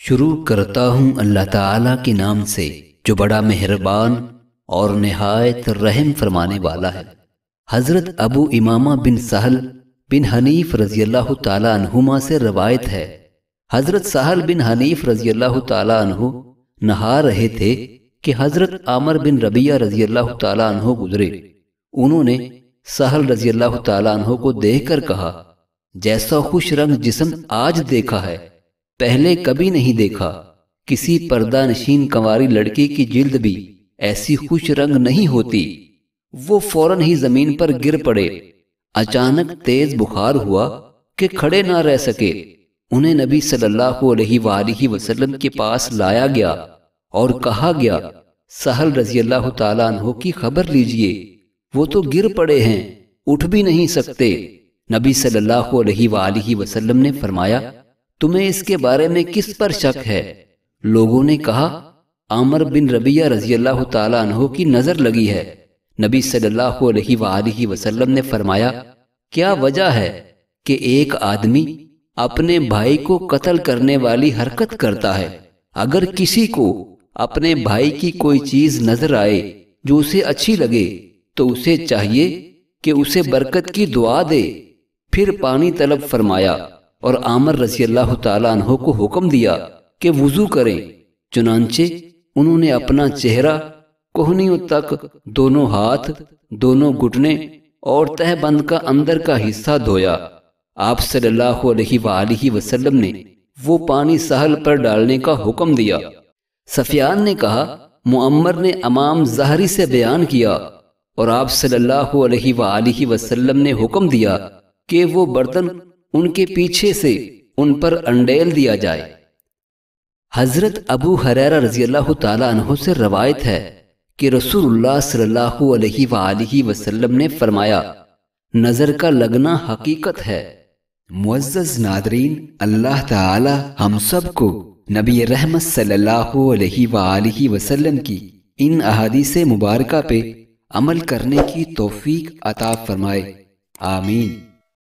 شروع کرتا ہوں اللہ تعالیٰ کے نام سے جو بڑا مہربان اور نہایت رحم فرمانے والا ہے۔ حضرت ابو امامہ بن سہل بن حنیف رضی اللہ تعالیٰ عنہما سے روایت ہے، حضرت سہل بن حنیف رضی اللہ تعالیٰ عنہ نہا رہے تھے کہ حضرت عامر بن ربیعہ رضی اللہ تعالیٰ عنہ گزرے۔ انہوں نے سہل رضی اللہ تعالیٰ عنہ کو دیکھ کر کہا، جیسا خوش رنگ جسم آج دیکھا ہے پہلے کبھی نہیں دیکھا۔ کسی پردہ نشین کنواری لڑکی کی جلد بھی ایسی خوش رنگ نہیں ہوتی۔ وہ فوراً ہی زمین پر گر پڑے۔ اچانک تیز بخار ہوا کہ کھڑے نہ رہ سکے۔ انہیں نبی صلی اللہ علیہ وآلہ وسلم کے پاس لایا گیا اور کہا گیا، سہل رضی اللہ تعالیٰ عنہ کی خبر لیجئے، وہ تو گر پڑے ہیں، اٹھ بھی نہیں سکتے۔ نبی صلی اللہ علیہ وآلہ وسلم نے فرمایا، تمہیں اس کے بارے میں کس پر شک ہے؟ لوگوں نے کہا، عامر بن ربیعہ رضی اللہ تعالیٰ عنہ کی نظر لگی ہے۔ نبی صلی اللہ علیہ وآلہ وسلم نے فرمایا، کیا وجہ ہے کہ ایک آدمی اپنے بھائی کو قتل کرنے والی حرکت کرتا ہے؟ اگر کسی کو اپنے بھائی کی کوئی چیز نظر آئے جو اسے اچھی لگے تو اسے چاہیے کہ اسے برکت کی دعا دے۔ پھر پانی طلب فرمایا اور عامر رضی اللہ تعالیٰ عنہ کو حکم دیا کہ وضو کریں۔ چنانچہ انہوں نے اپنا چہرہ، کوہنیوں تک، دونوں ہاتھ، دونوں گھٹنے اور تہہ بند کا اندر کا حصہ دھویا۔ آپ صلی اللہ علیہ وآلہ وسلم نے وہ پانی سہل پر ڈالنے کا حکم دیا۔ سفیان نے کہا، معمر نے امام زہری سے بیان کیا اور آپ صلی اللہ علیہ وآلہ وسلم نے حکم دیا کہ وہ برتن ان کے پیچھے سے ان پر انڈیل دیا جائے۔ حضرت ابو ہریرہ رضی اللہ تعالیٰ عنہ سے روایت ہے کہ رسول اللہ صلی اللہ علیہ وآلہ وسلم نے فرمایا، نظر کا لگنا حقیقت ہے۔ معزز ناظرین، اللہ تعالی ہم سب کو نبی رحمت صلی اللہ علیہ وآلہ وسلم کی ان احادیث مبارکہ پہ عمل کرنے کی توفیق عطا فرمائے، آمین۔